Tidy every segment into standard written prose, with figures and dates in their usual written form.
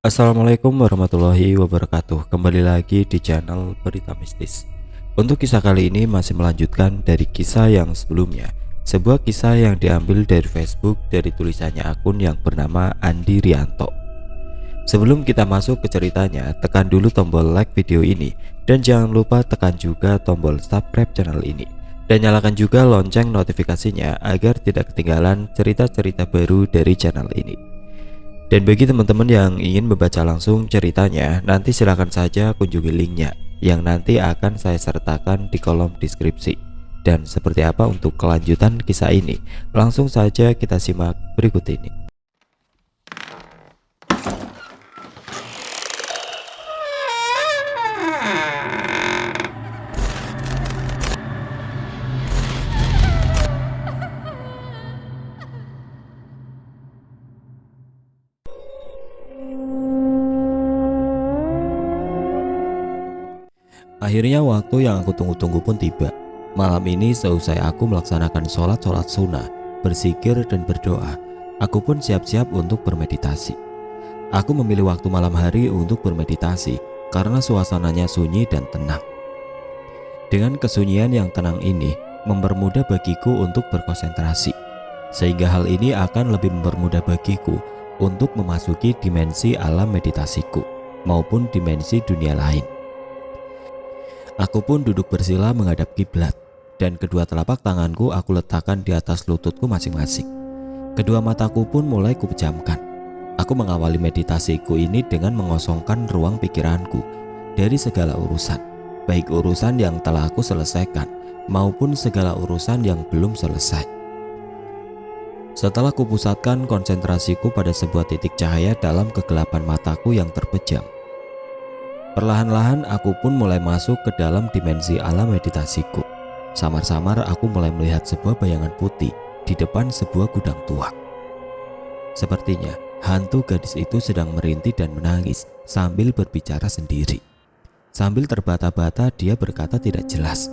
Assalamualaikum warahmatullahi wabarakatuh. Kembali lagi di channel Berita Mistis. Untuk kisah kali ini masih melanjutkan dari kisah yang sebelumnya. Sebuah kisah yang diambil dari Facebook dari tulisannya akun yang bernama Andi Rianto. Sebelum kita masuk ke ceritanya, tekan dulu tombol like video ini dan jangan lupa tekan juga tombol subscribe channel ini dan nyalakan juga lonceng notifikasinya agar tidak ketinggalan cerita-cerita baru dari channel ini. Dan bagi teman-teman yang ingin membaca langsung ceritanya, nanti silahkan saja kunjungi linknya yang nanti akan saya sertakan di kolom deskripsi. Dan seperti apa untuk kelanjutan kisah ini? Langsung saja kita simak berikut ini. Akhirnya waktu yang aku tunggu-tunggu pun tiba. Malam ini seusai aku melaksanakan sholat sunnah, berzikir dan berdoa, aku pun siap-siap untuk bermeditasi. Aku memilih waktu malam hari untuk bermeditasi karena suasananya sunyi dan tenang. Dengan kesunyian yang tenang ini mempermudah bagiku untuk berkonsentrasi, sehingga hal ini akan lebih mempermudah bagiku untuk memasuki dimensi alam meditasiku maupun dimensi dunia lain. Aku pun duduk bersila menghadap kiblat dan kedua telapak tanganku aku letakkan di atas lututku masing-masing. Kedua mataku pun mulai kupejamkan. Aku mengawali meditasiku ini dengan mengosongkan ruang pikiranku dari segala urusan, baik urusan yang telah aku selesaikan maupun segala urusan yang belum selesai. Setelah kupusatkan konsentrasiku pada sebuah titik cahaya dalam kegelapan mataku yang terpejam, perlahan-lahan aku pun mulai masuk ke dalam dimensi alam meditasiku. Samar-samar aku mulai melihat sebuah bayangan putih di depan sebuah gudang tua. Sepertinya hantu gadis itu sedang merintih dan menangis sambil berbicara sendiri. Sambil terbata-bata dia berkata tidak jelas.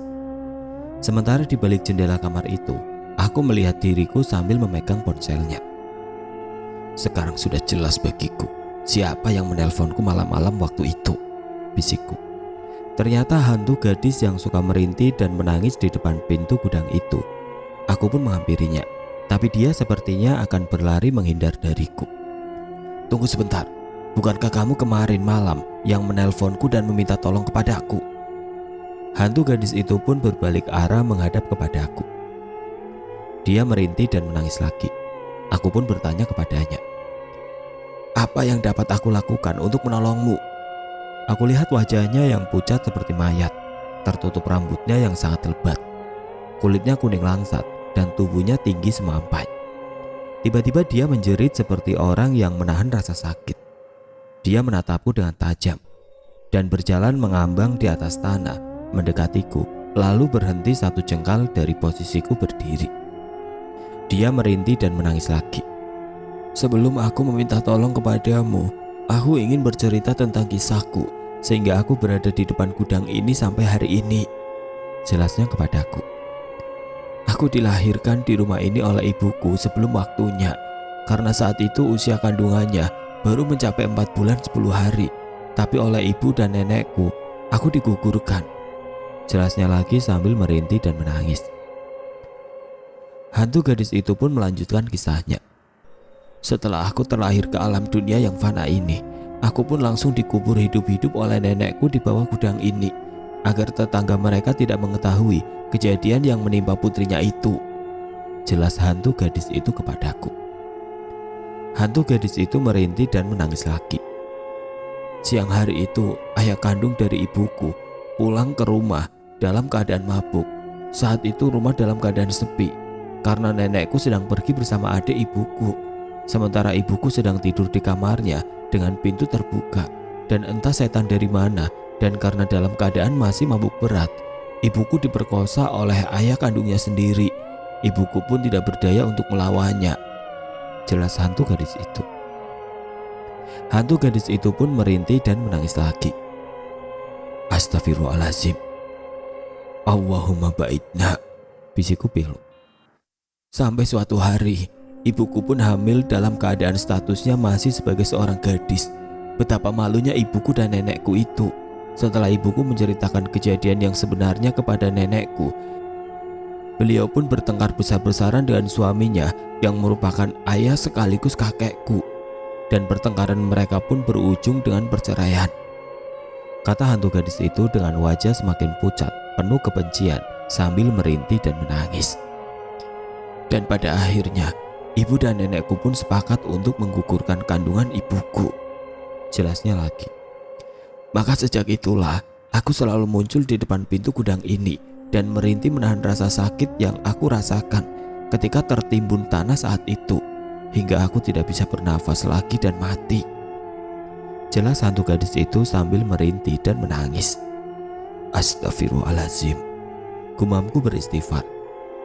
Sementara di balik jendela kamar itu, aku melihat diriku sambil memegang ponselnya. Sekarang sudah jelas bagiku siapa yang menelponku malam-malam waktu itu, bisikku. Ternyata hantu gadis yang suka merintih dan menangis di depan pintu gudang itu. Aku pun menghampirinya, tapi dia sepertinya akan berlari menghindar dariku. Tunggu sebentar, bukankah kamu kemarin malam yang menelponku dan meminta tolong kepadaku? Hantu gadis itu pun berbalik arah menghadap kepadaku. Dia merintih dan menangis lagi. Aku pun bertanya kepadanya, apa yang dapat aku lakukan untuk menolongmu? Aku lihat wajahnya yang pucat seperti mayat, tertutup rambutnya yang sangat lebat, kulitnya kuning langsat dan tubuhnya tinggi semampai. Tiba-tiba dia menjerit seperti orang yang menahan rasa sakit. Dia menatapku dengan tajam dan berjalan mengambang di atas tanah mendekatiku, lalu berhenti satu jengkal dari posisiku berdiri. Dia merintih dan menangis lagi. Sebelum aku meminta tolong kepadamu, aku ingin bercerita tentang kisahku sehingga aku berada di depan gudang ini sampai hari ini, jelasnya kepadaku. Aku dilahirkan di rumah ini oleh ibuku sebelum waktunya, karena saat itu usia kandungannya baru mencapai 4 bulan 10 hari. Tapi oleh ibu dan nenekku, aku digugurkan, jelasnya lagi sambil merintih dan menangis. Hantu gadis itu pun melanjutkan kisahnya. Setelah aku terlahir ke alam dunia yang fana ini, aku pun langsung dikubur hidup-hidup oleh nenekku di bawah gudang ini, agar tetangga mereka tidak mengetahui kejadian yang menimpa putrinya itu, jelas hantu gadis itu kepadaku. Hantu gadis itu merintih dan menangis lagi. Siang hari itu, ayah kandung dari ibuku pulang ke rumah dalam keadaan mabuk. Saat itu rumah dalam keadaan sepi, karena nenekku sedang pergi bersama adik ibuku. Sementara ibuku sedang tidur di kamarnya dengan pintu terbuka, dan entah setan dari mana dan karena dalam keadaan masih mabuk berat, ibuku diperkosa oleh ayah kandungnya sendiri. Ibuku pun tidak berdaya untuk melawannya, jelas hantu gadis itu. Hantu gadis itu pun merintih dan menangis lagi. Astagfirullahaladzim, Allahumma ba'idna, bisikku pilu. Sampai suatu hari, ibuku pun hamil dalam keadaan statusnya masih sebagai seorang gadis. betapa malunya ibuku dan nenekku itu. Setelah ibuku menceritakan kejadian yang sebenarnya kepada nenekku, beliau pun bertengkar besar-besaran dengan suaminya yang merupakan ayah sekaligus kakekku. Dan pertengkaran mereka pun berujung dengan perceraian. Kata hantu gadis itu dengan wajah semakin pucat, penuh kebencian, sambil merintih dan menangis. Dan pada akhirnya, ibu dan nenekku pun sepakat untuk menggugurkan kandungan ibuku. Jelasnya lagi. Maka sejak itulah, aku selalu muncul di depan pintu gudang ini dan merintih menahan rasa sakit yang aku rasakan ketika tertimbun tanah saat itu, hingga aku tidak bisa bernafas lagi dan mati. Jelas hantu gadis itu sambil merintih dan menangis. Astagfirullahaladzim, gumamku beristighfar.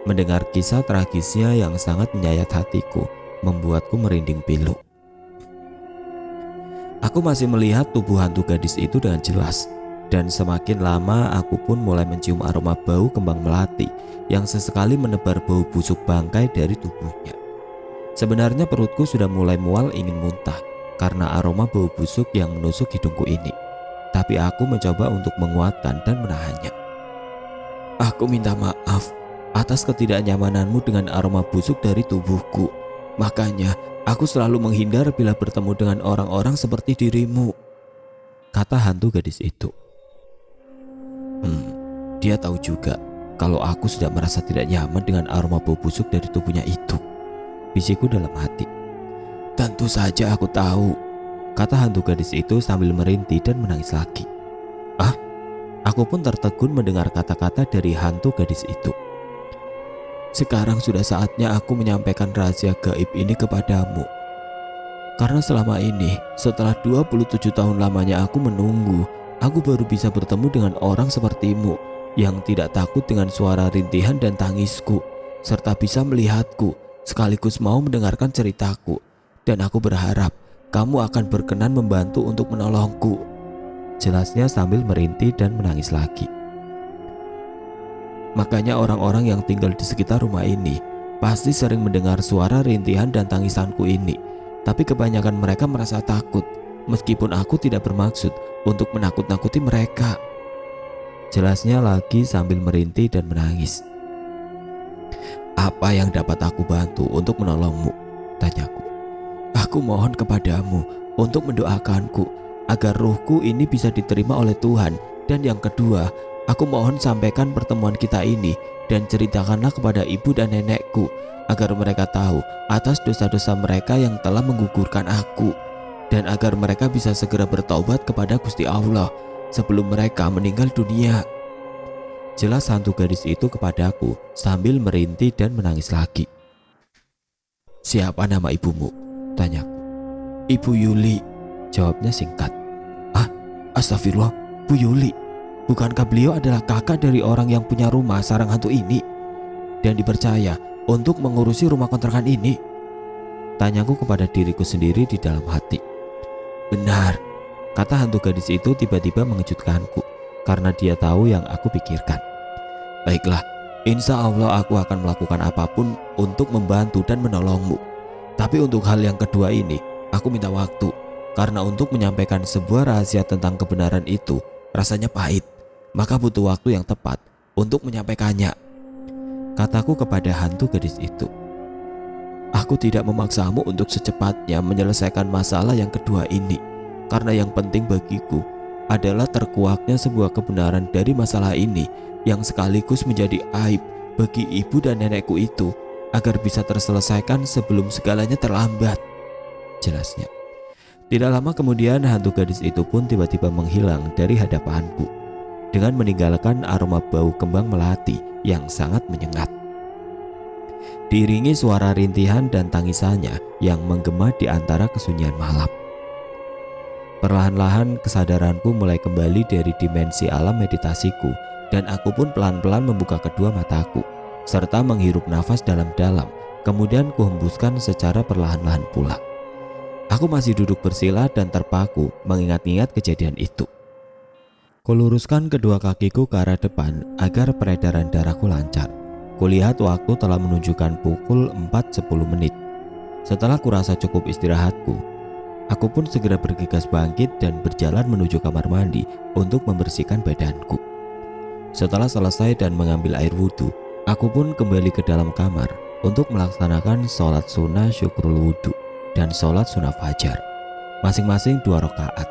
Mendengar kisah tragisnya yang sangat menyayat hatiku membuatku merinding pilu. Aku masih melihat tubuh hantu gadis itu dengan jelas, dan semakin lama aku pun mulai mencium aroma bau kembang melati yang sesekali menebar bau busuk bangkai dari tubuhnya. Sebenarnya perutku sudah mulai mual ingin muntah karena aroma bau busuk yang menusuk hidungku ini. Tapi aku mencoba untuk menguatkan dan menahannya. Aku minta maaf atas ketidaknyamananmu dengan aroma busuk dari tubuhku. Makanya aku selalu menghindar bila bertemu dengan orang-orang seperti dirimu, kata hantu gadis itu. Dia tahu juga kalau aku sudah merasa tidak nyaman dengan aroma bau busuk dari tubuhnya itu, bisikku dalam hati. Tentu saja aku tahu, kata hantu gadis itu sambil merintih dan menangis lagi. Aku pun tertegun mendengar kata-kata dari hantu gadis itu. Sekarang sudah saatnya aku menyampaikan rahasia gaib ini kepadamu. Karena selama ini, setelah 27 tahun lamanya aku menunggu, aku baru bisa bertemu dengan orang sepertimu yang tidak takut dengan suara rintihan dan tangisku, serta bisa melihatku sekaligus mau mendengarkan ceritaku. Dan aku berharap kamu akan berkenan membantu untuk menolongku, jelasnya sambil merintih dan menangis lagi. Makanya orang-orang yang tinggal di sekitar rumah ini pasti sering mendengar suara rintihan dan tangisanku ini. Tapi kebanyakan mereka merasa takut, meskipun aku tidak bermaksud untuk menakut-nakuti mereka, jelasnya lagi sambil merintih dan menangis. Apa yang dapat aku bantu untuk menolongmu? Tanyaku. Aku mohon kepadamu untuk mendoakanku agar ruhku ini bisa diterima oleh Tuhan. Dan yang kedua, aku mohon sampaikan pertemuan kita ini dan ceritakanlah kepada ibu dan nenekku agar mereka tahu atas dosa-dosa mereka yang telah menggugurkan aku, dan agar mereka bisa segera bertaubat kepada Gusti Allah sebelum mereka meninggal dunia, jelas hantu gadis itu kepadaku sambil merintih dan menangis lagi. Siapa nama ibumu? Tanyaku. Ibu Yuli, jawabnya singkat. Astagfirullah, Bu Yuli, bukankah beliau adalah kakak dari orang yang punya rumah sarang hantu ini dan dipercaya untuk mengurusi rumah kontrakan ini? Tanyaku kepada diriku sendiri di dalam hati. Benar, kata hantu gadis itu tiba-tiba mengejutkanku karena dia tahu yang aku pikirkan. Baiklah, insya Allah aku akan melakukan apapun untuk membantu dan menolongmu. Tapi untuk hal yang kedua ini, aku minta waktu, karena untuk menyampaikan sebuah rahasia tentang kebenaran itu rasanya pahit, maka butuh waktu yang tepat untuk menyampaikannya, kataku kepada hantu gadis itu. Aku tidak memaksamu untuk secepatnya menyelesaikan masalah yang kedua ini, karena yang penting bagiku adalah terkuaknya sebuah kebenaran dari masalah ini yang sekaligus menjadi aib bagi ibu dan nenekku itu, agar bisa terselesaikan sebelum segalanya terlambat, jelasnya. Tidak lama kemudian hantu gadis itu pun tiba-tiba menghilang dari hadapanku dengan meninggalkan aroma bau kembang melati yang sangat menyengat, diiringi suara rintihan dan tangisannya yang menggema di antara kesunyian malam. Perlahan-lahan kesadaranku mulai kembali dari dimensi alam meditasiku, dan aku pun pelan-pelan membuka kedua mataku serta menghirup nafas dalam-dalam, kemudian kuhembuskan secara perlahan-lahan pula. Aku masih duduk bersila dan terpaku mengingat-ingat kejadian itu. Kuluruskan kedua kakiku ke arah depan agar peredaran darahku lancar. Kulihat waktu telah menunjukkan pukul 4.10 menit. Setelah kurasa cukup istirahatku, Aku pun segera bergegas bangkit dan berjalan menuju kamar mandi untuk membersihkan badanku. Setelah selesai dan mengambil air wudhu, aku pun kembali ke dalam kamar untuk melaksanakan sholat sunnah syukrul wudhu dan sholat sunnah fajar, masing-masing 2 rakaat.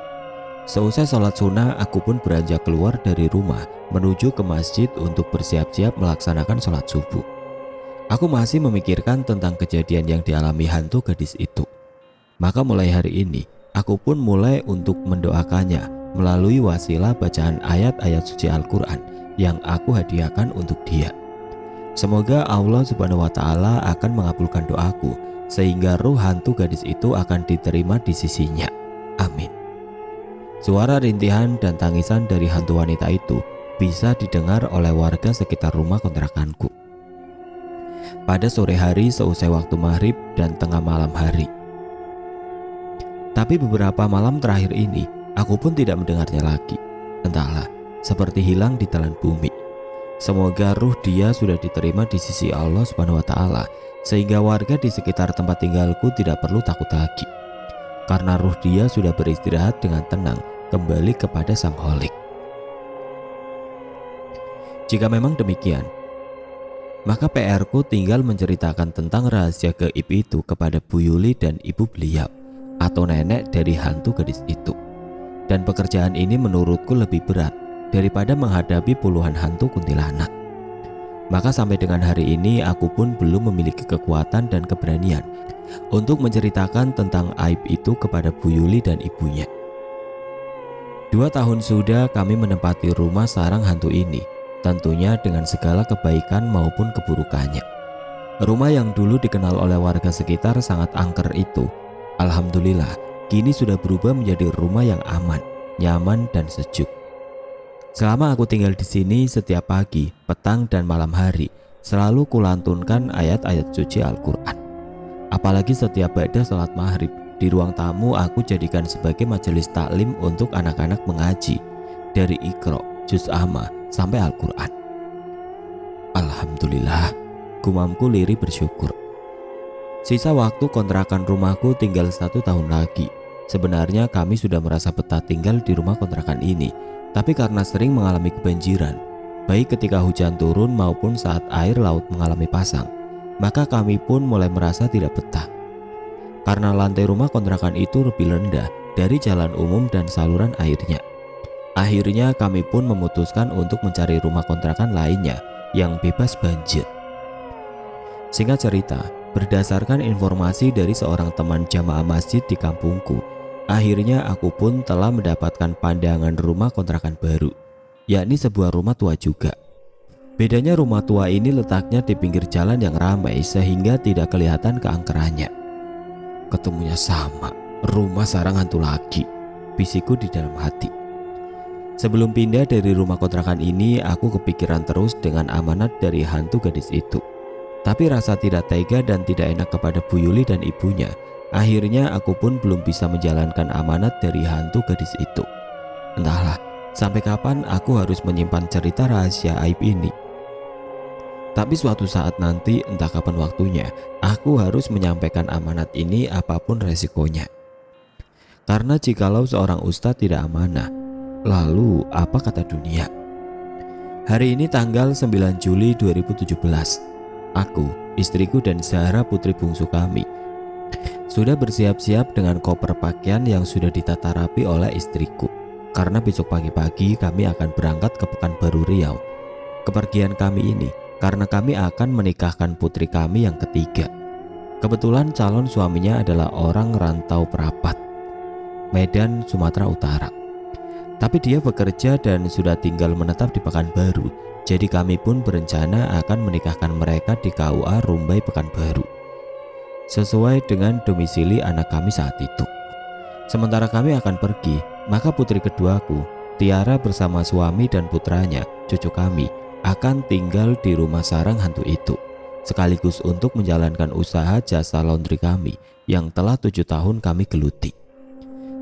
Seusai sholat sunnah, aku pun beranjak keluar dari rumah menuju ke masjid untuk bersiap-siap melaksanakan sholat subuh. Aku masih memikirkan tentang kejadian yang dialami hantu gadis itu. Maka mulai hari ini, aku pun mulai untuk mendoakannya melalui wasilah bacaan ayat-ayat suci Al-Quran yang aku hadiahkan untuk dia. Semoga Allah Subhanahu wa Ta'ala akan mengabulkan doaku, sehingga ruh hantu gadis itu akan diterima di sisinya. Amin. Suara rintihan dan tangisan dari hantu wanita itu bisa didengar oleh warga sekitar rumah kontrakanku pada sore hari seusai waktu maghrib dan tengah malam hari. Tapi beberapa malam terakhir ini, aku pun tidak mendengarnya lagi. Entahlah, seperti hilang di telan bumi. Semoga ruh dia sudah diterima di sisi Allah Subhanahu wa Ta'ala, sehingga warga di sekitar tempat tinggalku tidak perlu takut lagi. Karena ruh dia sudah beristirahat dengan tenang kembali kepada Sang Kholik. Jika memang demikian, maka PR-ku tinggal menceritakan tentang rahasia gaib itu kepada Bu Yuli dan ibu beliau, atau nenek dari hantu gadis itu. Dan pekerjaan ini menurutku lebih berat daripada menghadapi puluhan hantu kuntilanak. Maka sampai dengan hari ini aku pun belum memiliki kekuatan dan keberanian untuk menceritakan tentang aib itu kepada Bu Yuli dan ibunya. 2 tahun sudah kami menempati rumah sarang hantu ini, tentunya dengan segala kebaikan maupun keburukannya. Rumah yang dulu dikenal oleh warga sekitar sangat angker itu, alhamdulillah, kini sudah berubah menjadi rumah yang aman, nyaman, dan sejuk. Selama aku tinggal di sini, setiap pagi, petang, dan malam hari, selalu kulantunkan ayat-ayat suci Al-Quran. Apalagi setiap ba'da sholat maghrib, di ruang tamu aku jadikan sebagai majelis taklim untuk anak-anak mengaji, dari Iqra, Juz Amma, sampai Al-Quran. Alhamdulillah, gumamku lirih bersyukur. Sisa waktu kontrakan rumahku tinggal 1 tahun lagi. Sebenarnya kami sudah merasa betah tinggal di rumah kontrakan ini, tapi karena sering mengalami kebanjiran, baik ketika hujan turun maupun saat air laut mengalami pasang, maka kami pun mulai merasa tidak betah. Karena lantai rumah kontrakan itu lebih rendah dari jalan umum dan saluran airnya. Akhirnya kami pun memutuskan untuk mencari rumah kontrakan lainnya yang bebas banjir. Singkat cerita, berdasarkan informasi dari seorang teman jamaah masjid di kampungku, akhirnya aku pun telah mendapatkan pandangan rumah kontrakan baru, yakni sebuah rumah tua juga. Bedanya rumah tua ini letaknya di pinggir jalan yang ramai sehingga tidak kelihatan keangkerannya. Ketemunya sama, rumah sarang hantu lagi, bisikku di dalam hati. Sebelum pindah dari rumah kontrakan ini, aku kepikiran terus dengan amanat dari hantu gadis itu. Tapi rasa tidak tega dan tidak enak kepada Bu Yuli dan ibunya. Akhirnya aku pun belum bisa menjalankan amanat dari hantu gadis itu. Entahlah, sampai kapan aku harus menyimpan cerita rahasia aib ini. Tapi suatu saat nanti, entah kapan waktunya, aku harus menyampaikan amanat ini apapun resikonya. Karena jikalau seorang ustadz tidak amanah, lalu apa kata dunia? Hari ini tanggal 9 Juli 2017. Aku, istriku, dan Zahra putri bungsu kami sudah bersiap-siap dengan koper pakaian yang sudah ditata rapi oleh istriku. Karena besok pagi-pagi kami akan berangkat ke Pekanbaru Riau. Kepergian kami ini karena kami akan menikahkan putri kami yang ketiga. Kebetulan calon suaminya adalah orang rantau perapat, Medan, Sumatera Utara. Tapi dia bekerja dan sudah tinggal menetap di Pekanbaru. Jadi kami pun berencana akan menikahkan mereka di KUA Rumbai Pekanbaru, sesuai dengan domisili anak kami saat itu. Sementara kami akan pergi, maka putri keduaku, Tiara, bersama suami dan putranya, cucu kami, akan tinggal di rumah sarang hantu itu, sekaligus untuk menjalankan usaha jasa laundry kami yang telah 7 tahun kami geluti.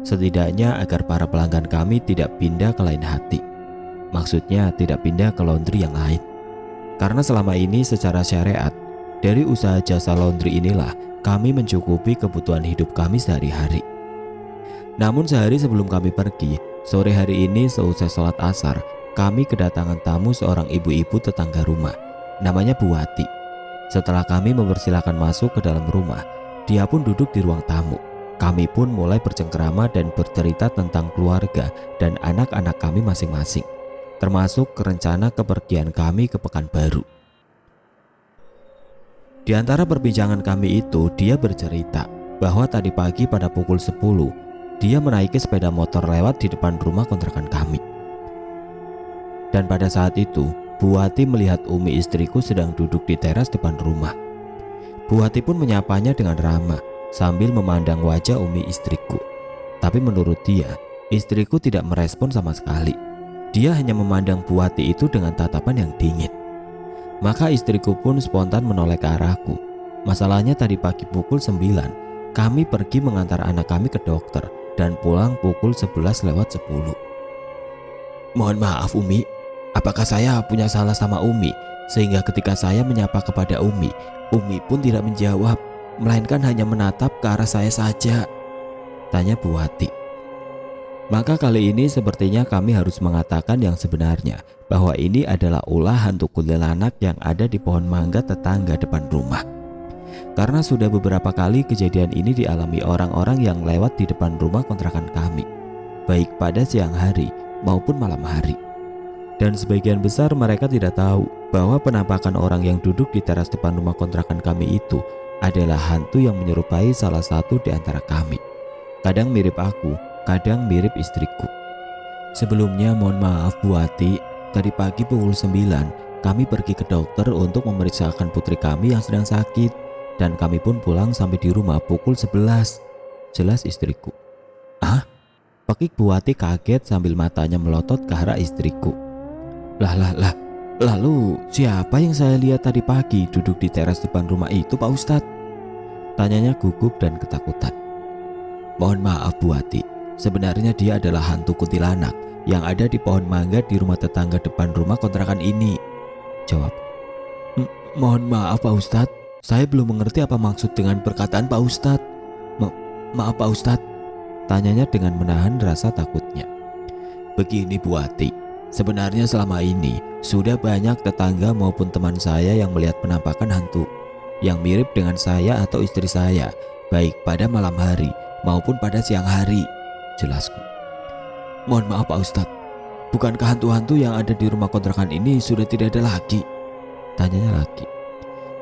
Setidaknya agar para pelanggan kami tidak pindah ke lain hati. Maksudnya tidak pindah ke laundry yang lain. Karena selama ini secara syariat, dari usaha jasa laundry inilah kami mencukupi kebutuhan hidup kami sehari-hari. Namun sehari sebelum kami pergi, sore hari ini seusai sholat asar, kami kedatangan tamu seorang ibu-ibu tetangga rumah, namanya Bu Wati. Setelah kami mempersilahkan masuk ke dalam rumah, dia pun duduk di ruang tamu. Kami pun mulai bercengkerama dan bercerita tentang keluarga dan anak-anak kami masing-masing, termasuk rencana kepergian kami ke Pekanbaru. Di antara perbincangan kami itu, dia bercerita bahwa tadi pagi pada pukul 10, dia menaiki sepeda motor lewat di depan rumah kontrakan kami. Dan pada saat itu, Bu Wati melihat Umi istriku sedang duduk di teras depan rumah. Bu Wati pun menyapanya dengan ramah sambil memandang wajah Umi istriku. Tapi menurut dia, istriku tidak merespon sama sekali. Dia hanya memandang Bu Wati itu dengan tatapan yang dingin. Maka istriku pun spontan menoleh ke arahku. Masalahnya tadi pagi pukul 9, kami pergi mengantar anak kami ke dokter dan pulang pukul 11:10. Mohon maaf Umi, apakah saya punya salah sama Umi sehingga ketika saya menyapa kepada Umi pun tidak menjawab, melainkan hanya menatap ke arah saya saja? Tanya Bu Wati. Maka kali ini sepertinya kami harus mengatakan yang sebenarnya, bahwa ini adalah ulah hantu kuntilanak yang ada di pohon mangga tetangga depan rumah. Karena sudah beberapa kali kejadian ini dialami orang-orang yang lewat di depan rumah kontrakan kami, baik pada siang hari maupun malam hari. Dan sebagian besar mereka tidak tahu bahwa penampakan orang yang duduk di teras depan rumah kontrakan kami itu adalah hantu yang menyerupai salah satu di antara kami. Kadang mirip aku, kadang mirip istriku. Sebelumnya mohon maaf Bu Wati, tadi pagi pukul 9 kami pergi ke dokter untuk memeriksakan putri kami yang sedang sakit, dan kami pun pulang sampai di rumah pukul 11, jelas istriku. Ah? Pekik Bu Wati kaget sambil matanya melotot ke arah istriku. Lalu siapa yang saya lihat tadi pagi duduk di teras depan rumah itu Pak Ustadz? Tanyanya gugup dan ketakutan. Mohon maaf Bu Wati, sebenarnya dia adalah hantu kuntilanak yang ada di pohon mangga di rumah tetangga depan rumah kontrakan ini, jawab. Mohon maaf Pak Ustadz, saya belum mengerti apa maksud dengan perkataan Pak Ustadz. Maaf Pak Ustadz, tanyanya dengan menahan rasa takutnya. Begini Bu Wati, sebenarnya selama ini sudah banyak tetangga maupun teman saya yang melihat penampakan hantu yang mirip dengan saya atau istri saya, baik pada malam hari maupun pada siang hari, jelasku. Mohon maaf Pak Ustadz, bukankah hantu-hantu yang ada di rumah kontrakan ini sudah tidak ada lagi? Tanyanya lagi.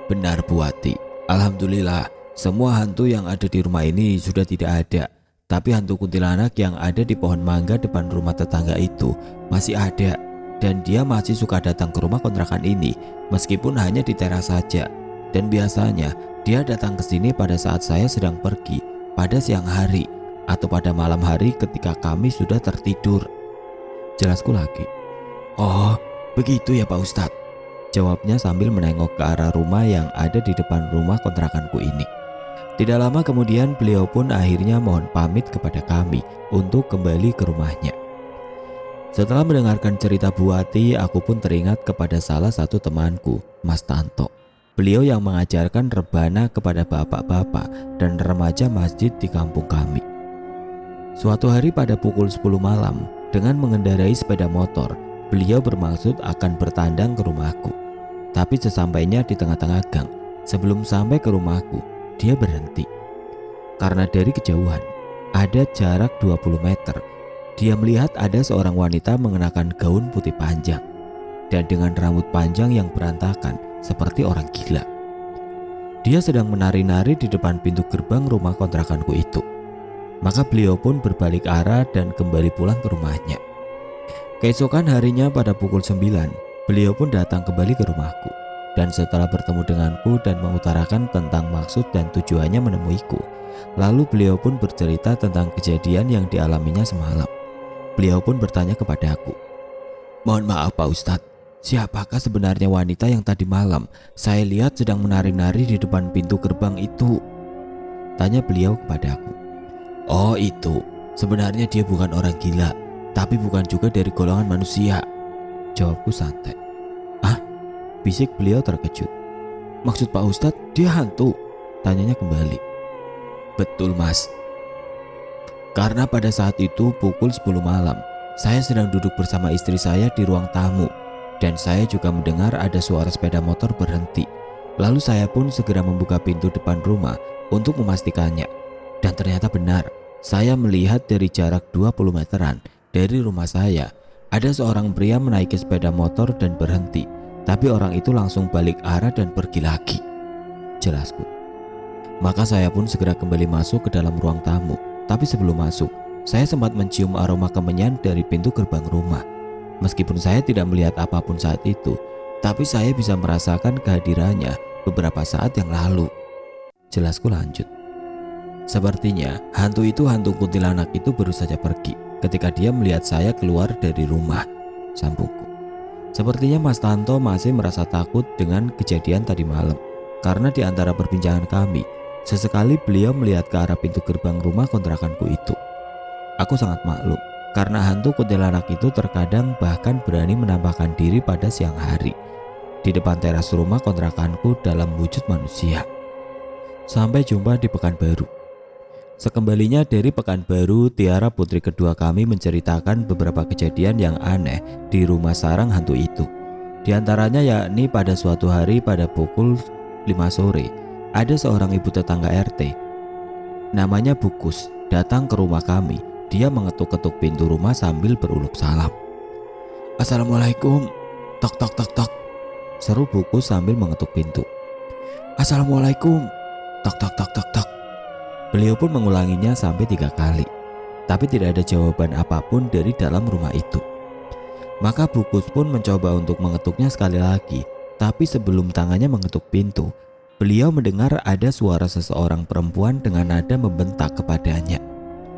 Benar Bu Wati, alhamdulillah semua hantu yang ada di rumah ini sudah tidak ada. Tapi hantu kuntilanak yang ada di pohon mangga depan rumah tetangga itu masih ada. Dan dia masih suka datang ke rumah kontrakan ini meskipun hanya di teras saja. Dan biasanya dia datang ke sini pada saat saya sedang pergi pada siang hari atau pada malam hari ketika kami sudah tertidur, jelasku lagi. Oh begitu ya Pak Ustadz, jawabnya sambil menengok ke arah rumah yang ada di depan rumah kontrakanku ini. Tidak lama kemudian beliau pun akhirnya mohon pamit kepada kami untuk kembali ke rumahnya. Setelah mendengarkan cerita Bu Wati, aku pun teringat kepada salah satu temanku, Mas Tanto. Beliau yang mengajarkan rebana kepada bapak-bapak dan remaja masjid di kampung kami. Suatu hari pada pukul 10 malam, dengan mengendarai sepeda motor, beliau bermaksud akan bertandang ke rumahku. Tapi sesampainya di tengah-tengah gang, sebelum sampai ke rumahku, dia berhenti. Karena dari kejauhan, ada jarak 20 meter, dia melihat ada seorang wanita mengenakan gaun putih panjang dan dengan rambut panjang yang berantakan seperti orang gila. Dia sedang menari-nari di depan pintu gerbang rumah kontrakanku itu. Maka beliau pun berbalik arah dan kembali pulang ke rumahnya. Keesokan harinya pada pukul 9, beliau pun datang kembali ke rumahku. Dan setelah bertemu denganku dan mengutarakan tentang maksud dan tujuannya menemuiku, lalu beliau pun bercerita tentang kejadian yang dialaminya semalam. Beliau pun bertanya kepada aku, mohon maaf Pak Ustadz, siapakah sebenarnya wanita yang tadi malam saya lihat sedang menari-nari di depan pintu gerbang itu? Tanya beliau kepada aku. Oh itu, sebenarnya dia bukan orang gila, tapi bukan juga dari golongan manusia, jawabku santai. Ah? Bisik beliau terkejut. Maksud Pak Ustadz dia hantu? Tanyanya kembali. Betul Mas. Karena pada saat itu pukul 10 malam, saya sedang duduk bersama istri saya di ruang tamu dan saya juga mendengar ada suara sepeda motor berhenti. Lalu saya pun segera membuka pintu depan rumah untuk memastikannya. Dan ternyata benar, saya melihat dari jarak 20 meteran dari rumah saya ada seorang pria menaiki sepeda motor dan berhenti. Tapi orang itu langsung balik arah dan pergi lagi. Jelasku. Maka saya pun segera kembali masuk ke dalam ruang tamu. Tapi sebelum masuk, saya sempat mencium aroma kemenyan dari pintu gerbang rumah. Meskipun saya tidak melihat apapun saat itu, tapi saya bisa merasakan kehadirannya beberapa saat yang lalu. Jelasku lanjut. Sepertinya hantu kuntilanak itu baru saja pergi ketika dia melihat saya keluar dari rumah. Sambungku. Sepertinya Mas Tanto masih merasa takut dengan kejadian tadi malam. Karena di antara perbincangan kami, sesekali beliau melihat ke arah pintu gerbang rumah kontrakanku itu. Aku sangat maklum, karena hantu kuntilanak itu terkadang bahkan berani menampakkan diri pada siang hari di depan teras rumah kontrakanku dalam wujud manusia. Sampai jumpa di Pekanbaru. Sekembalinya dari Pekanbaru, Tiara putri kedua kami menceritakan beberapa kejadian yang aneh di rumah sarang hantu itu. Di antaranya yakni pada suatu hari pada pukul 5 sore, ada seorang ibu tetangga RT, namanya Bukus, datang ke rumah kami. Dia mengetuk-ketuk pintu rumah sambil berulup salam. "Assalamualaikum." "Tok tok tok tok," seru Bukus sambil mengetuk pintu. "Assalamualaikum." "Tok tok tok tok tok." Beliau pun mengulanginya sampai 3 kali, tapi tidak ada jawaban apapun dari dalam rumah itu. Maka Bukus pun mencoba untuk mengetuknya sekali lagi, tapi sebelum tangannya mengetuk pintu, beliau mendengar ada suara seseorang perempuan dengan nada membentak kepadanya.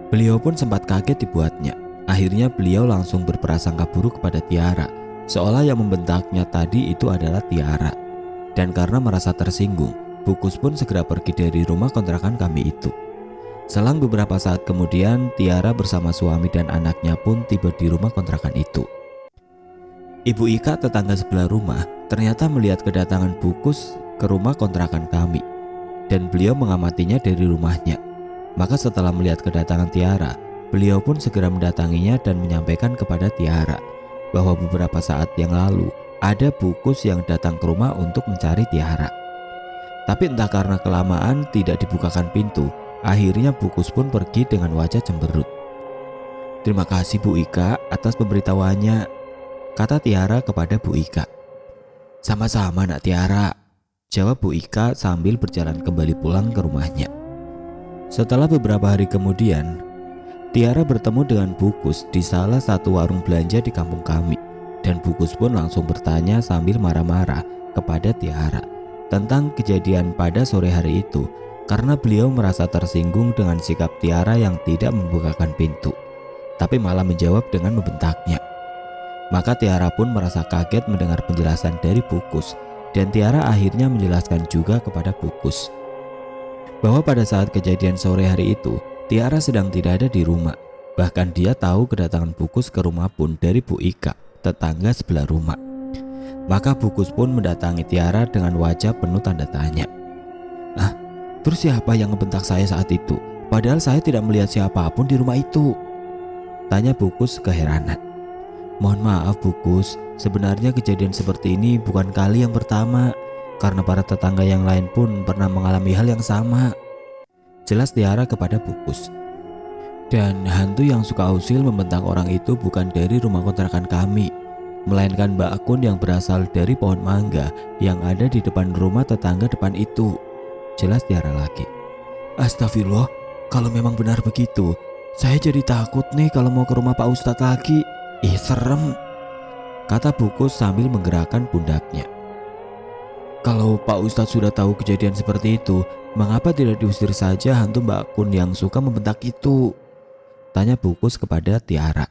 Beliau pun sempat kaget dibuatnya. Akhirnya beliau langsung berprasangka buruk kepada Tiara, seolah yang membentaknya tadi itu adalah Tiara. Dan karena merasa tersinggung, Bukus pun segera pergi dari rumah kontrakan kami itu. Selang beberapa saat kemudian, Tiara bersama suami dan anaknya pun tiba di rumah kontrakan itu. Ibu Ika, tetangga sebelah rumah, ternyata melihat kedatangan Bukus ke rumah kontrakan kami, dan beliau mengamatinya dari rumahnya. Maka setelah melihat kedatangan Tiara, beliau pun segera mendatanginya dan menyampaikan kepada Tiara bahwa beberapa saat yang lalu ada Bukus yang datang ke rumah untuk mencari Tiara. Tapi entah karena kelamaan tidak dibukakan pintu, akhirnya Bukus pun pergi dengan wajah cemberut. "Terima kasih Bu Ika atas pemberitahuannya," kata Tiara kepada Bu Ika. "Sama-sama Nak Tiara," jawab Bu Ika sambil berjalan kembali pulang ke rumahnya. Setelah beberapa hari kemudian, Tiara bertemu dengan Bukus di salah satu warung belanja di kampung kami, dan Bukus pun langsung bertanya sambil marah-marah kepada Tiara tentang kejadian pada sore hari itu, karena beliau merasa tersinggung dengan sikap Tiara yang tidak membukakan pintu, tapi malah menjawab dengan membentaknya. Maka Tiara pun merasa kaget mendengar penjelasan dari Bukus, dan Tiara akhirnya menjelaskan juga kepada Bukus bahwa pada saat kejadian sore hari itu, Tiara sedang tidak ada di rumah. Bahkan dia tahu kedatangan Bukus ke rumah pun dari Bu Ika, tetangga sebelah rumah. Maka Bukus pun mendatangi Tiara dengan wajah penuh tanda tanya. "Ah, terus siapa yang ngebentak saya saat itu? Padahal saya tidak melihat siapapun di rumah itu," tanya Bukus keheranan. "Mohon maaf Bukus, sebenarnya kejadian seperti ini bukan kali yang pertama, karena para tetangga yang lain pun pernah mengalami hal yang sama," jelas Tiara kepada Bukus. "Dan hantu yang suka usil membentak orang itu bukan dari rumah kontrakan kami, melainkan Mbak Akun yang berasal dari pohon mangga yang ada di depan rumah tetangga depan itu," jelas Tiara lagi. "Astagfirullah, kalau memang benar begitu, saya jadi takut nih kalau mau ke rumah Pak Ustadz lagi. Ih, serem," kata Bukus sambil menggerakkan pundaknya. "Kalau Pak Ustadz sudah tahu kejadian seperti itu, mengapa tidak diusir saja hantu Mbak Kun yang suka membentak itu?" tanya Bukus kepada Tiara.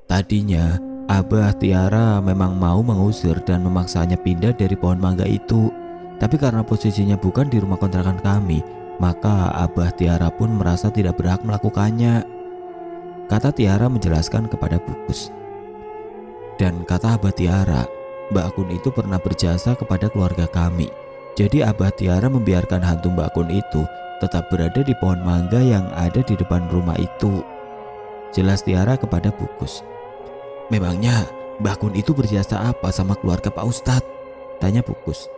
Tadinya Abah Tiara memang mau mengusir dan memaksanya pindah dari pohon mangga itu, tapi karena posisinya bukan di rumah kontrakan kami, maka Abah Tiara pun merasa tidak berhak melakukannya, kata Tiara menjelaskan kepada Bukus. Dan kata Abah Tiara, Mbak Kun itu pernah berjasa kepada keluarga kami. Jadi Abah Tiara membiarkan hantu Mbak Kun itu tetap berada di pohon mangga yang ada di depan rumah itu. Jelas Tiara kepada Bukus. Memangnya Mbak Kun itu berjasa apa sama keluarga Pak Ustadz? Tanya Bukus.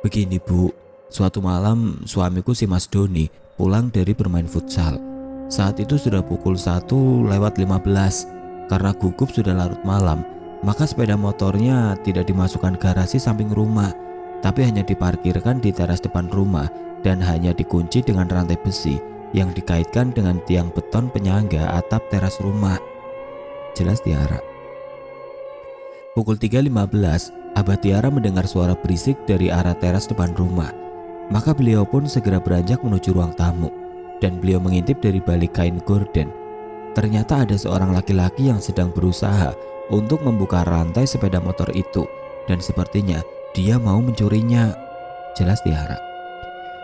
Begini Bu, suatu malam suamiku si Mas Doni pulang dari bermain futsal. Saat itu sudah pukul 1:15. Karena gugup sudah larut malam, maka sepeda motornya tidak dimasukkan garasi samping rumah, tapi hanya diparkirkan di teras depan rumah dan hanya dikunci dengan rantai besi yang dikaitkan dengan tiang beton penyangga atap teras rumah. Jelas Tiara. Pukul 3:15, Abah Tiara mendengar suara berisik dari arah teras depan rumah. Maka beliau pun segera beranjak menuju ruang tamu dan beliau mengintip dari balik kain gorden. Ternyata ada seorang laki-laki yang sedang berusaha untuk membuka rantai sepeda motor itu dan sepertinya dia mau mencurinya. Jelas Tiara.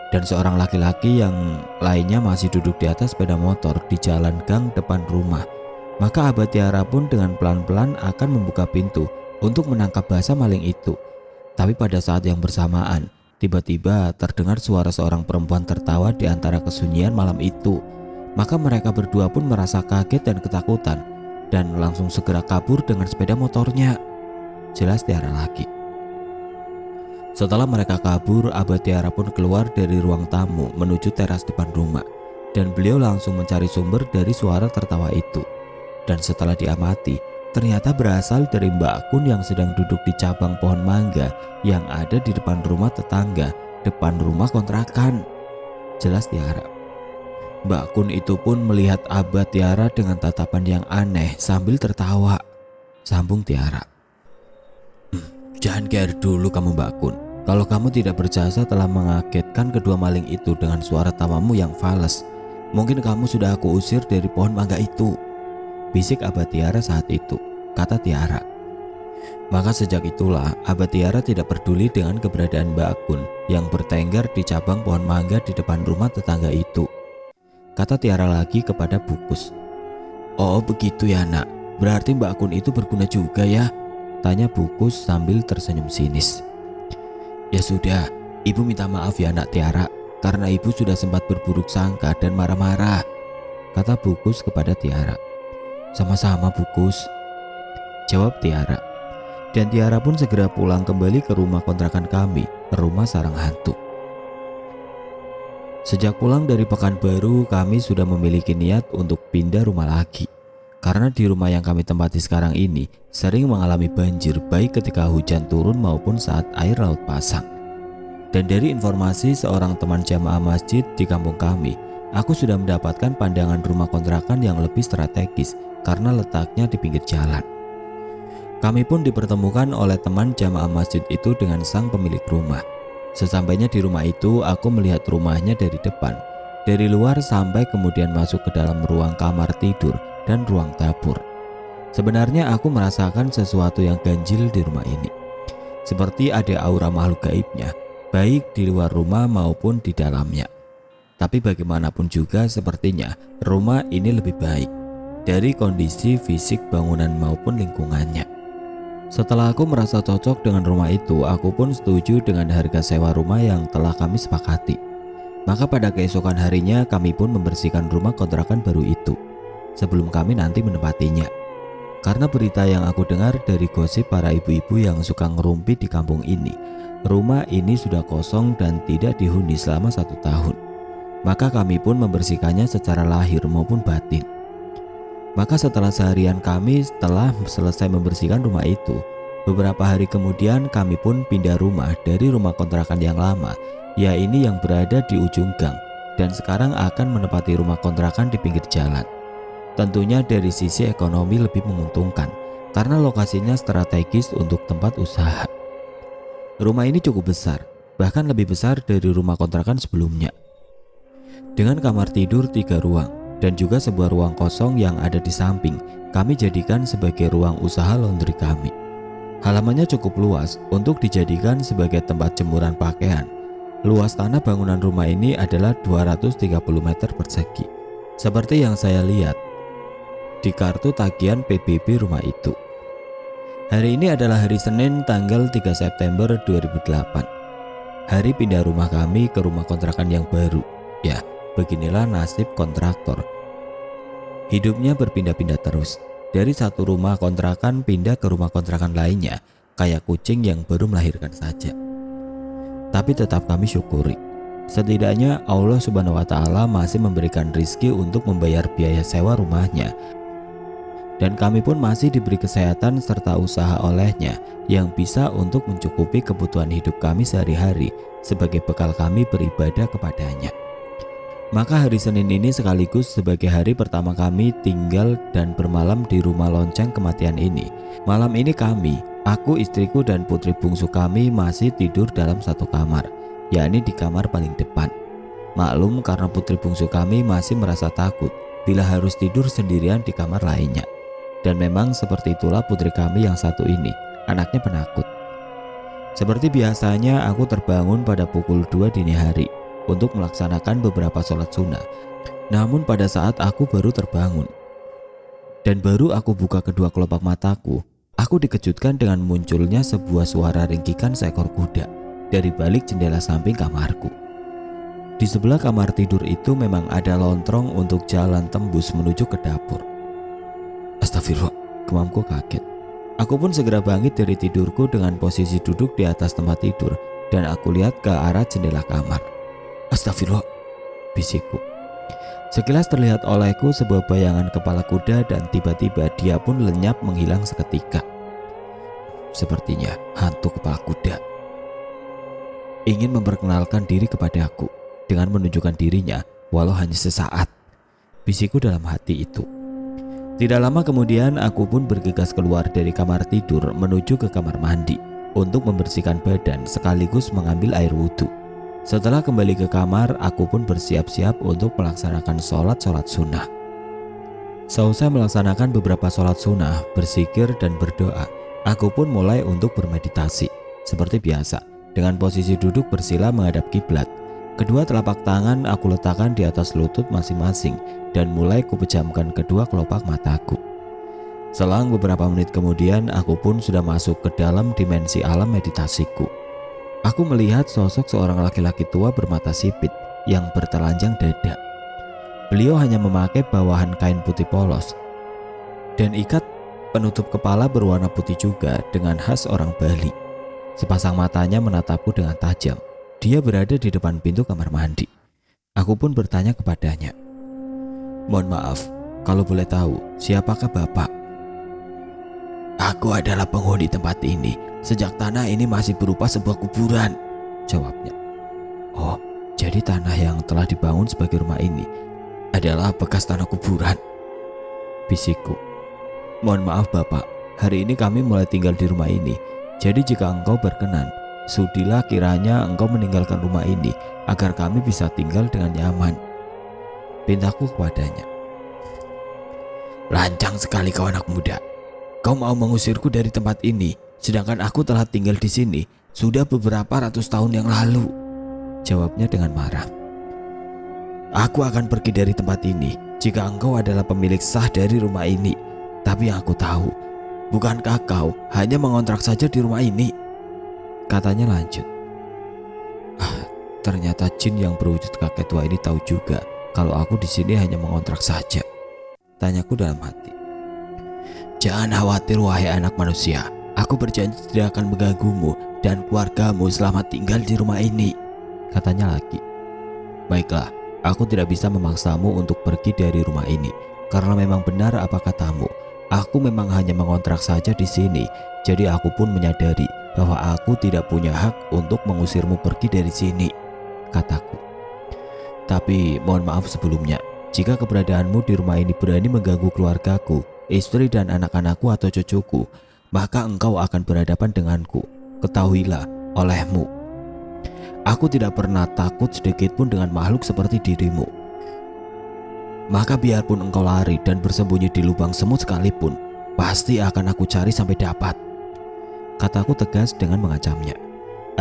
Dan seorang laki-laki yang lainnya masih duduk di atas sepeda motor di jalan gang depan rumah. Maka Abah Tiara pun dengan pelan-pelan akan membuka pintu untuk menangkap basah maling itu. Tapi pada saat yang bersamaan, tiba-tiba terdengar suara seorang perempuan tertawa di antara kesunyian malam itu. Maka mereka berdua pun merasa kaget dan ketakutan dan langsung segera kabur dengan sepeda motornya. Jelas Tiara lagi. Setelah mereka kabur, Abah Tiara pun keluar dari ruang tamu menuju teras depan rumah dan beliau langsung mencari sumber dari suara tertawa itu. Dan setelah diamati, ternyata berasal dari Mbak Kun yang sedang duduk di cabang pohon mangga yang ada di depan rumah tetangga, depan rumah kontrakan. Jelas Tiara. Mbak Kun itu pun melihat Abah Tiara dengan tatapan yang aneh sambil tertawa. Sambung Tiara. Jangan care dulu kamu Mbak Kun. Kalau kamu tidak berjasa telah mengagetkan kedua maling itu dengan suara tawamu yang fales, mungkin kamu sudah aku usir dari pohon mangga itu. Bisik Abah Tiara saat itu, kata Tiara. Maka sejak itulah Abah Tiara tidak peduli dengan keberadaan Mbak Kun yang bertengger di cabang pohon mangga di depan rumah tetangga itu. Kata Tiara lagi kepada Bukus. Oh begitu ya nak, berarti Mbak Kun itu berguna juga ya? Tanya Bukus sambil tersenyum sinis. Ya sudah, ibu minta maaf ya nak Tiara, karena ibu sudah sempat berburuk sangka dan marah-marah, kata Bukus kepada Tiara. Sama-sama Bukus, jawab Tiara. Dan Tiara pun segera pulang kembali ke rumah kontrakan kami, rumah sarang hantu. Sejak pulang dari Pekanbaru, kami sudah memiliki niat untuk pindah rumah lagi. Karena di rumah yang kami tempati sekarang ini sering mengalami banjir baik ketika hujan turun maupun saat air laut pasang. Dan dari informasi seorang teman jamaah masjid di kampung kami, aku sudah mendapatkan pandangan rumah kontrakan yang lebih strategis karena letaknya di pinggir jalan. Kami pun dipertemukan oleh teman jamaah masjid itu dengan sang pemilik rumah. Sesampainya di rumah itu, aku melihat rumahnya dari depan, dari luar sampai kemudian masuk ke dalam ruang kamar tidur dan ruang dapur. Sebenarnya aku merasakan sesuatu yang ganjil di rumah ini. Seperti ada aura makhluk gaibnya, baik di luar rumah maupun di dalamnya. Tapi bagaimanapun juga sepertinya rumah ini lebih baik dari kondisi fisik bangunan maupun lingkungannya. Setelah aku merasa cocok dengan rumah itu, aku pun setuju dengan harga sewa rumah yang telah kami sepakati. Maka pada keesokan harinya kami pun membersihkan rumah kontrakan baru itu sebelum kami nanti menempatinya. Karena berita yang aku dengar dari gosip para ibu-ibu yang suka ngerumpi di kampung ini, rumah ini sudah kosong dan tidak dihuni selama 1 tahun. Maka kami pun membersihkannya secara lahir maupun batin. Maka setelah seharian kami setelah selesai membersihkan rumah itu, beberapa hari kemudian kami pun pindah rumah dari rumah kontrakan yang lama, yaitu yang berada di ujung gang, dan sekarang akan menempati rumah kontrakan di pinggir jalan. Tentunya dari sisi ekonomi lebih menguntungkan, karena lokasinya strategis untuk tempat usaha. Rumah ini cukup besar, bahkan lebih besar dari rumah kontrakan sebelumnya. Dengan kamar tidur 3 ruang, dan juga sebuah ruang kosong yang ada di samping, kami jadikan sebagai ruang usaha laundry kami. Halamannya cukup luas untuk dijadikan sebagai tempat jemuran pakaian. Luas tanah bangunan rumah ini adalah 230 meter persegi, seperti yang saya lihat di kartu tagihan PBB rumah itu. Hari ini adalah hari Senin tanggal 3 September 2008. Hari pindah rumah kami ke rumah kontrakan yang baru. Ya, beginilah nasib kontraktor. Hidupnya berpindah-pindah terus. Dari satu rumah kontrakan pindah ke rumah kontrakan lainnya, kayak kucing yang baru melahirkan saja. Tapi tetap kami syukuri. Setidaknya Allah Subhanahu wa Ta'ala masih memberikan rizki untuk membayar biaya sewa rumahnya. Dan kami pun masih diberi kesehatan serta usaha olehnya yang bisa untuk mencukupi kebutuhan hidup kami sehari-hari sebagai bekal kami beribadah kepadanya. Maka hari Senin ini sekaligus sebagai hari pertama kami tinggal dan bermalam di rumah lonceng kematian ini. Malam ini kami, aku, istriku dan putri bungsu kami masih tidur dalam satu kamar, yakni di kamar paling depan. Maklum karena putri bungsu kami masih merasa takut bila harus tidur sendirian di kamar lainnya. Dan memang seperti itulah putri kami yang satu ini, anaknya penakut. Seperti biasanya aku terbangun pada pukul 2 dini hari untuk melaksanakan beberapa sholat sunnah. Namun pada saat aku baru terbangun dan baru aku buka kedua kelopak mataku, aku dikejutkan dengan munculnya sebuah suara ringkikan seekor kuda dari balik jendela samping kamarku. Di sebelah kamar tidur itu memang ada lontrong untuk jalan tembus menuju ke dapur. Astagfirullah, gemamku kaget. Aku pun segera bangkit dari tidurku dengan posisi duduk di atas tempat tidur dan aku lihat ke arah jendela kamar. Astagfirullah, bisikku. Sekilas terlihat olehku sebuah bayangan kepala kuda dan tiba-tiba dia pun lenyap menghilang seketika. Sepertinya hantu kepala kuda ingin memperkenalkan diri kepadaku dengan menunjukkan dirinya walau hanya sesaat, bisikku dalam hati itu. Tidak lama kemudian aku pun bergegas keluar dari kamar tidur menuju ke kamar mandi untuk membersihkan badan sekaligus mengambil air wudhu. Setelah kembali ke kamar, aku pun bersiap-siap untuk melaksanakan sholat sunnah. Seusai melaksanakan beberapa sholat sunnah, berzikir dan berdoa, aku pun mulai untuk bermeditasi. Seperti biasa, dengan posisi duduk bersila menghadap kiblat. Kedua telapak tangan aku letakkan di atas lutut masing-masing dan mulai kupejamkan kedua kelopak mataku. Selang beberapa menit kemudian aku pun sudah masuk ke dalam dimensi alam meditasiku. Aku melihat sosok seorang laki-laki tua bermata sipit yang bertelanjang dada. Beliau hanya memakai bawahan kain putih polos dan ikat penutup kepala berwarna putih juga dengan khas orang Bali. Sepasang matanya menatapku dengan tajam. Dia berada di depan pintu kamar mandi. Aku pun bertanya kepadanya, "Mohon maaf, kalau boleh tahu, siapakah Bapak?" "Aku adalah penghuni tempat ini. Sejak tanah ini masih berupa sebuah kuburan," jawabnya. "Oh, jadi tanah yang telah dibangun sebagai rumah ini adalah bekas tanah kuburan," bisikku. "Mohon maaf Bapak, hari ini kami mulai tinggal di rumah ini. Jadi jika engkau berkenan, sudilah kiranya engkau meninggalkan rumah ini agar kami bisa tinggal dengan nyaman," pintaku kepadanya. "Lancang sekali kau anak muda. Kau mau mengusirku dari tempat ini, sedangkan aku telah tinggal di sini sudah beberapa ratus tahun yang lalu," jawabnya dengan marah. "Aku akan pergi dari tempat ini jika engkau adalah pemilik sah dari rumah ini. Tapi yang aku tahu, bukankah kau hanya mengontrak saja di rumah ini?" katanya lanjut. Ternyata jin yang berwujud kakek tua ini tahu juga kalau aku di sini hanya mengontrak saja, tanyaku dalam hati. "Jangan khawatir wahai anak manusia, aku berjanji tidak akan mengganggumu dan keluargamu selama tinggal di rumah ini," katanya lagi. "Baiklah, aku tidak bisa memaksamu untuk pergi dari rumah ini karena memang benar apa katamu. Aku memang hanya mengontrak saja di sini, jadi aku pun menyadari bahwa aku tidak punya hak untuk mengusirmu pergi dari sini," kataku. "Tapi mohon maaf sebelumnya, jika keberadaanmu di rumah ini berani mengganggu keluargaku, istri dan anak-anakku atau cucuku, maka engkau akan berhadapan denganku. Ketahuilah olehmu, aku tidak pernah takut sedikit pun dengan makhluk seperti dirimu. Maka biarpun engkau lari dan bersembunyi di lubang semut sekalipun, pasti akan aku cari sampai dapat," kataku tegas dengan mengancamnya.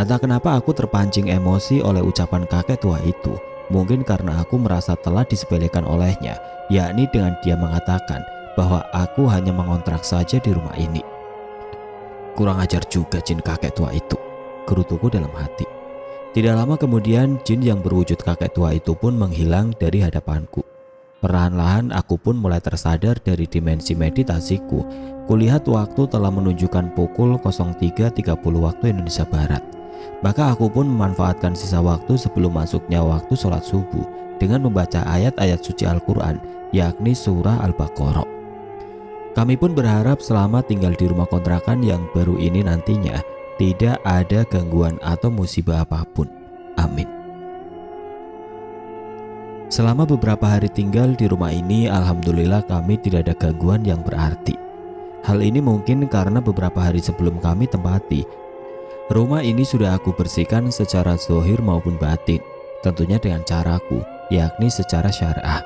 Entah kenapa aku terpancing emosi oleh ucapan kakek tua itu. Mungkin karena aku merasa telah disepelekan olehnya, yakni dengan dia mengatakan bahwa aku hanya mengontrak saja di rumah ini. Kurang ajar juga jin kakek tua itu, gerutuku dalam hati. Tidak lama kemudian jin yang berwujud kakek tua itu pun menghilang dari hadapanku. Perlahan-lahan aku pun mulai tersadar dari dimensi meditasiku. Kulihat waktu telah menunjukkan pukul 03.30 waktu Indonesia Barat. Maka aku pun memanfaatkan sisa waktu sebelum masuknya waktu sholat subuh dengan membaca ayat-ayat suci Al-Quran, yakni surah Al-Baqarah. Kami pun berharap selama tinggal di rumah kontrakan yang baru ini nantinya tidak ada gangguan atau musibah apapun. Amin. Selama beberapa hari tinggal di rumah ini, alhamdulillah kami tidak ada gangguan yang berarti. Hal ini mungkin karena beberapa hari sebelum kami tempati, rumah ini sudah aku bersihkan secara zahir maupun batin, tentunya dengan caraku, yakni secara syariah.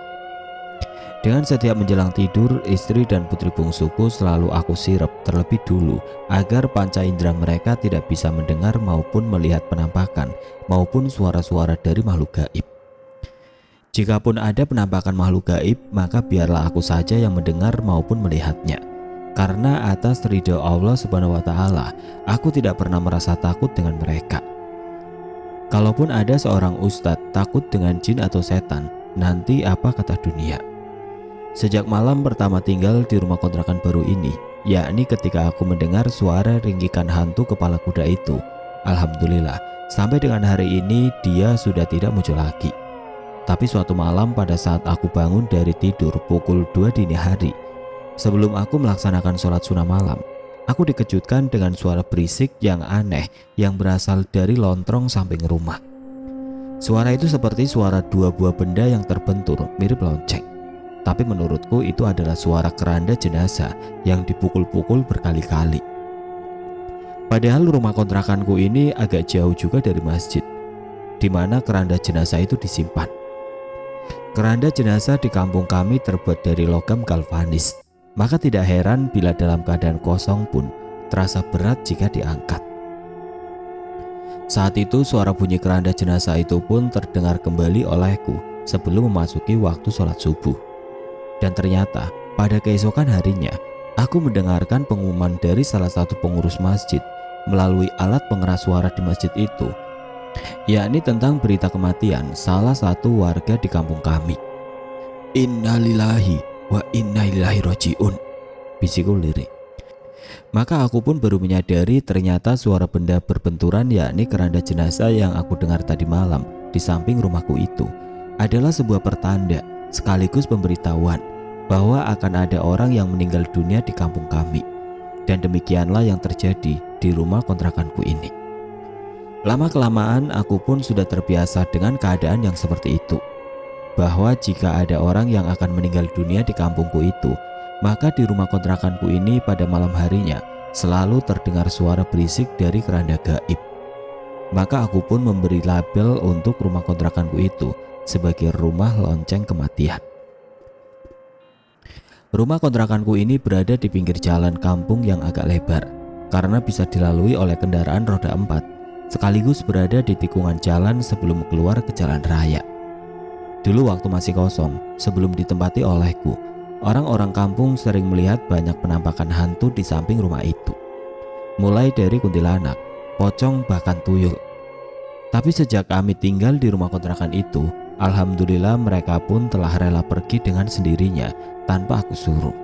Dengan setiap menjelang tidur, istri dan putri bungsuku selalu aku sirep terlebih dulu agar panca indera mereka tidak bisa mendengar maupun melihat penampakan maupun suara-suara dari makhluk gaib. Jikapun ada penampakan makhluk gaib, maka biarlah aku saja yang mendengar maupun melihatnya. Karena atas ridha Allah Subhanahu wa Ta'ala, aku tidak pernah merasa takut dengan mereka. Kalaupun ada seorang ustadz takut dengan jin atau setan, nanti apa kata dunia? Sejak malam pertama tinggal di rumah kontrakan baru ini, yakni ketika aku mendengar suara ringkikan hantu kepala kuda itu, alhamdulillah, sampai dengan hari ini dia sudah tidak muncul lagi. Tapi suatu malam pada saat aku bangun dari tidur pukul 2 dini hari, sebelum aku melaksanakan sholat sunnah malam, aku dikejutkan dengan suara berisik yang aneh yang berasal dari lontrong samping rumah. Suara itu seperti suara dua buah benda yang terbentur mirip lonceng. Tapi menurutku itu adalah suara keranda jenazah yang dipukul-pukul berkali-kali. Padahal rumah kontrakanku ini agak jauh juga dari masjid, di mana keranda jenazah itu disimpan. Keranda jenazah di kampung kami terbuat dari logam galvanis, maka tidak heran bila dalam keadaan kosong pun terasa berat jika diangkat. Saat itu suara bunyi keranda jenazah itu pun terdengar kembali olehku sebelum memasuki waktu sholat subuh. Dan ternyata pada keesokan harinya aku mendengarkan pengumuman dari salah satu pengurus masjid melalui alat pengeras suara di masjid itu, yakni tentang berita kematian salah satu warga di kampung kami. Innalillahi wa inna ilaihi rajiun, bisiku lirik. Maka aku pun baru menyadari ternyata suara benda berbenturan, yakni keranda jenazah yang aku dengar tadi malam di samping rumahku itu adalah sebuah pertanda sekaligus pemberitahuan bahwa akan ada orang yang meninggal dunia di kampung kami. Dan demikianlah yang terjadi di rumah kontrakanku ini. Lama-kelamaan aku pun sudah terbiasa dengan keadaan yang seperti itu, bahwa jika ada orang yang akan meninggal dunia di kampungku itu, maka di rumah kontrakanku ini pada malam harinya selalu terdengar suara berisik dari keranda gaib. Maka aku pun memberi label untuk rumah kontrakanku itu sebagai rumah lonceng kematian. Rumah kontrakanku ini berada di pinggir jalan kampung yang agak lebar, karena bisa dilalui oleh kendaraan roda 4, sekaligus berada di tikungan jalan sebelum keluar ke jalan raya. Dulu waktu masih kosong, sebelum ditempati olehku, orang-orang kampung sering melihat banyak penampakan hantu di samping rumah itu. Mulai dari kuntilanak, pocong, bahkan tuyul. Tapi sejak kami tinggal di rumah kontrakan itu, alhamdulillah mereka pun telah rela pergi dengan sendirinya tanpa aku suruh.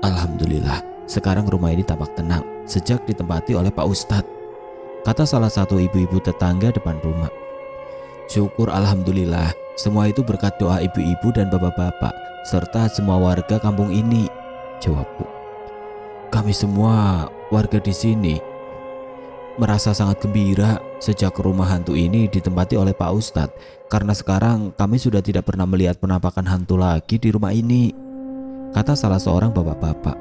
Alhamdulillah, sekarang rumah ini tampak tenang sejak ditempati oleh Pak Ustadz, kata salah satu ibu-ibu tetangga depan rumah. Syukur alhamdulillah, semua itu berkat doa ibu-ibu dan bapak-bapak serta semua warga kampung ini, jawabku. Kami semua warga di sini merasa sangat gembira sejak rumah hantu ini ditempati oleh Pak Ustadz, karena sekarang kami sudah tidak pernah melihat penampakan hantu lagi di rumah ini, kata salah seorang bapak-bapak.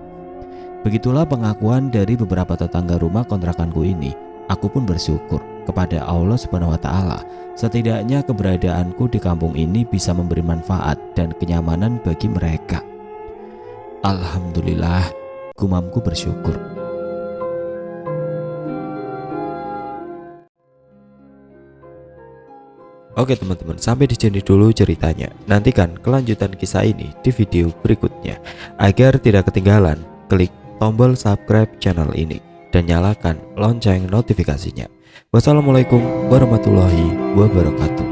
Begitulah pengakuan dari beberapa tetangga rumah kontrakanku ini. Aku pun bersyukur kepada Allah Subhanahu wa Ta'ala, setidaknya keberadaanku di kampung ini bisa memberi manfaat dan kenyamanan bagi mereka. Alhamdulillah, gumamku bersyukur. Oke teman-teman, sampai di sini dulu ceritanya. Nantikan kelanjutan kisah ini di video berikutnya. Agar tidak ketinggalan, klik tombol subscribe channel ini dan nyalakan lonceng notifikasinya. Wassalamualaikum warahmatullahi wabarakatuh.